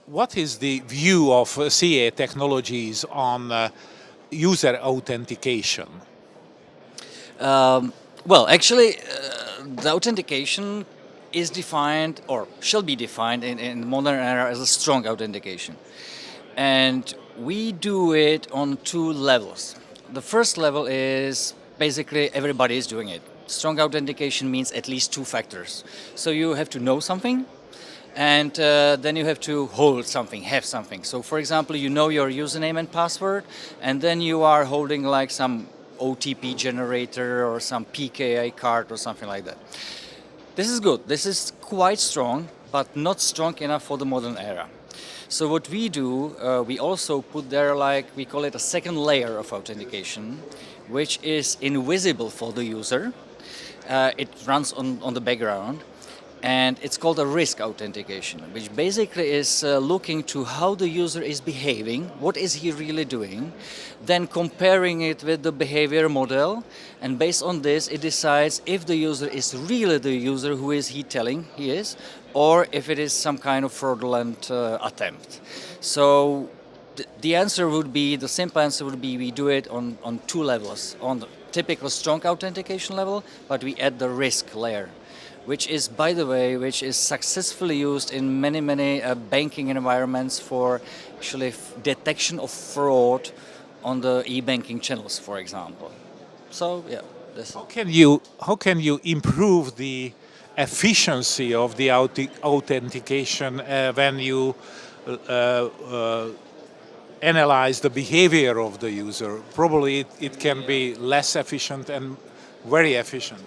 what is the view of CA Technologies on user authentication? Well, actually, the authentication is defined or shall be defined in the modern era as a strong authentication. And we do it on two levels. The first level is basically everybody is doing it. Strong authentication means at least two factors. So you have to know something, and then you have to hold something, have something. So for example, you know your username and password, and then you are holding like some OTP generator or some PKI card or something like that. This is good. This is quite strong, but not strong enough for the modern era. So what we do, we also put there, like, we call it a second layer of authentication, which is invisible for the user. It runs on the background, and it's called a risk authentication, which basically is looking to how the user is behaving, what is he really doing, then comparing it with the behavior model, and based on this it decides if the user is really the user who is he telling he is, or if it is some kind of fraudulent attempt. So the answer would be, the simple answer would be, we do it on two levels. On the typical strong authentication level, but we add the risk layer, which is, by the way, which is successfully used in many banking environments for actually detection of fraud on the e-banking channels, for example. So yeah, this. How can you improve the efficiency of the authentication when you analyze the behavior of the user? Probably it can be less efficient and very efficient.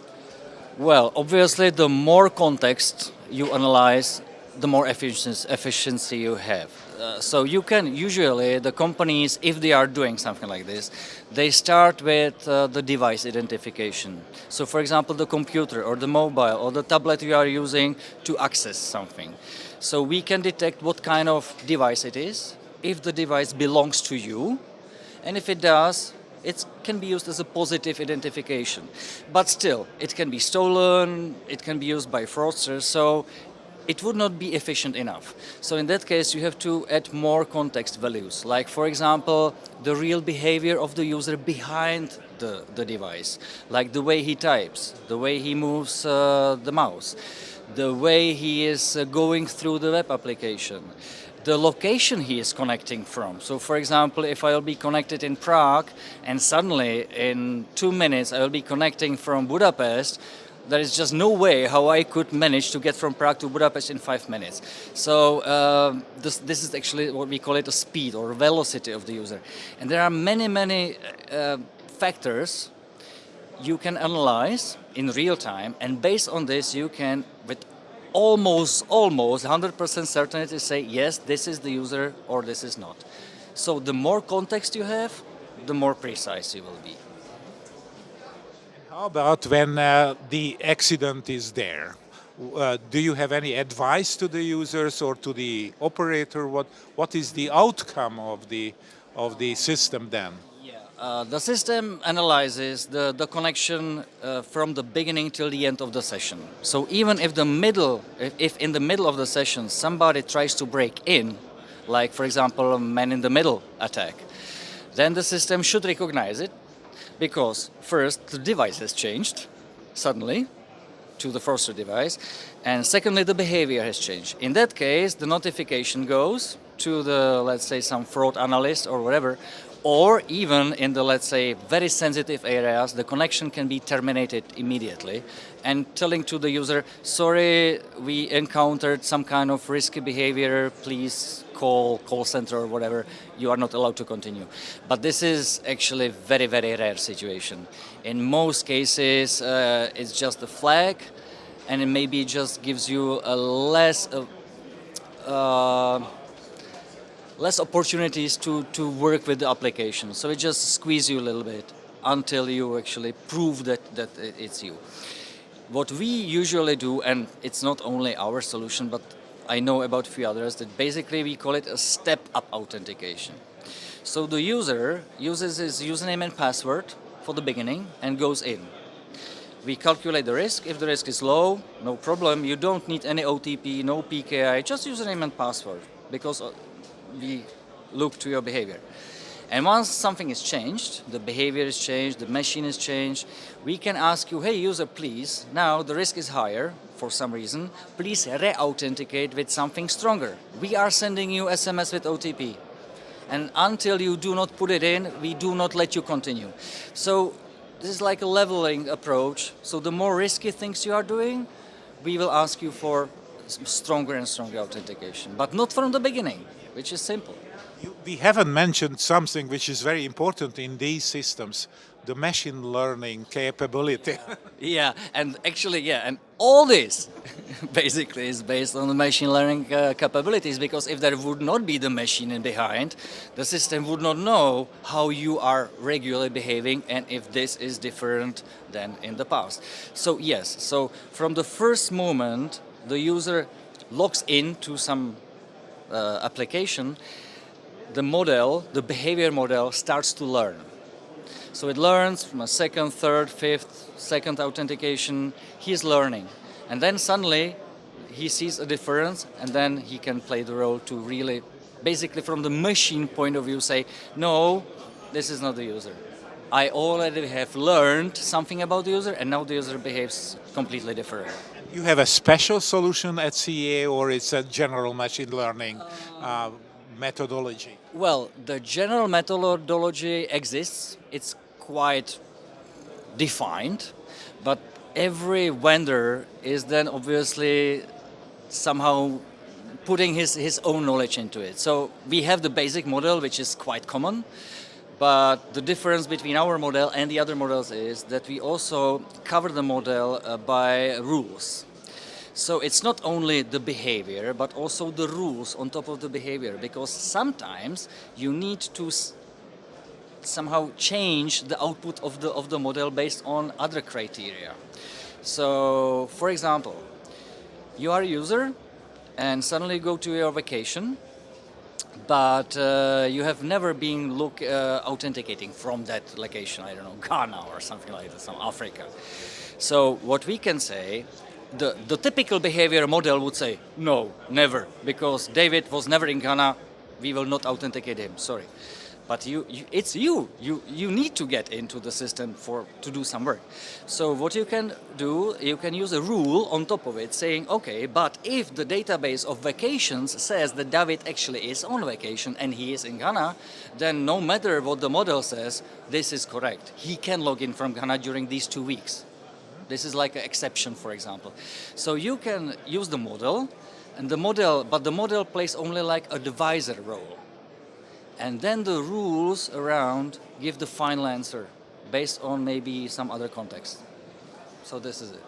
Well, obviously, the more context you analyze, the more efficiency you have. So you can usually, the companies, if they are doing something like this, they start with the device identification. So for example, the computer or the mobile or the tablet you are using to access something. So we can detect what kind of device it is, if the device belongs to you, and if it does, it can be used as a positive identification. But still, it can be stolen, it can be used by fraudsters, so it would not be efficient enough. So in that case, you have to add more context values, like for example, the real behavior of the user behind the device, like the way he types, the way he moves the mouse, the way he is going through the web application, the location he is connecting from. So for example, if I'll be connected in Prague and suddenly in 2 minutes I will be connecting from Budapest, there is just no way how I could manage to get from Prague to Budapest in 5 minutes. So this is actually what we call it a speed or velocity of the user. And there are many factors you can analyze in real time, and based on this you can, with almost 100% certainty, say yes, this is the user or this is not. So the more context you have, the more precise you will be. How about when the accident is there? Do you have any advice to the users or to the operator? What is the outcome of the system then? The system analyzes the connection from the beginning till the end of the session. So even if in the middle of the session somebody tries to break in, like for example a man-in-the-middle attack, then the system should recognize it, because first the device has changed suddenly to the fraudster device, and secondly the behavior has changed. In that case, the notification goes to the, let's say, some fraud analyst or whatever, or even in the, let's say, very sensitive areas, the connection can be terminated immediately, and telling to the user, sorry, we encountered some kind of risky behavior, please call center or whatever, you are not allowed to continue. But this is actually very rare situation. In most cases, it's just a flag, and it maybe just gives you a less opportunities to work with the application. So it just squeezes you a little bit until you actually prove that it's you. What we usually do, and it's not only our solution, but I know about a few others, that basically we call it a step-up authentication. So the user uses his username and password for the beginning and goes in. We calculate the risk. If the risk is low, no problem. You don't need any OTP, no PKI, just username and password. because we look to your behavior. And once something is changed, the behavior is changed, the machine is changed, we can ask you, hey user, please, now the risk is higher for some reason, please re-authenticate with something stronger. We are sending you SMS with OTP. And until you do not put it in, we do not let you continue. So this is like a leveling approach. So the more risky things you are doing, we will ask you for stronger and stronger authentication. But not from the beginning, which is simple. We haven't mentioned something which is very important in these systems, the machine learning capability. Yeah, and actually, yeah, and all this basically is based on the machine learning capabilities, because if there would not be the machine in behind, the system would not know how you are regularly behaving and if this is different than in the past. So yes, so from the first moment the user logs into some application, the model, the behavior model starts to learn. So it learns from a second, third, fifth, second authentication, he's learning. And then suddenly he sees a difference, and then he can play the role to really, basically from the machine point of view, say, no, this is not the user. I already have learned something about the user, and now the user behaves completely different. You have a special solution at CA, or it's a general machine learning methodology? Well, the general methodology exists. It's quite defined, but every vendor is then obviously somehow putting his own knowledge into it. So we have the basic model, which is quite common, but the difference between our model and the other models is that we also cover the model by rules. So it's not only the behavior, but also the rules on top of the behavior, because sometimes you need to somehow change the output of the model based on other criteria. So, for example, you are a user and suddenly go to your vacation, but you have never been authenticating from that location, I don't know, Ghana or something like that, some Africa. So what we can say, the typical behavior model would say, no, never, because David was never in Ghana, we will not authenticate him, sorry. But it's you need to get into the system to do some work. So what you can do, you can use a rule on top of it saying, okay, but if the database of vacations says that David actually is on vacation and he is in Ghana, then no matter what the model says, this is correct. He can log in from Ghana during these 2 weeks. This is like an exception, for example. So you can use the model, but the model plays only like a divisor role. And then the rules around give the final answer based on maybe some other context. So this is it.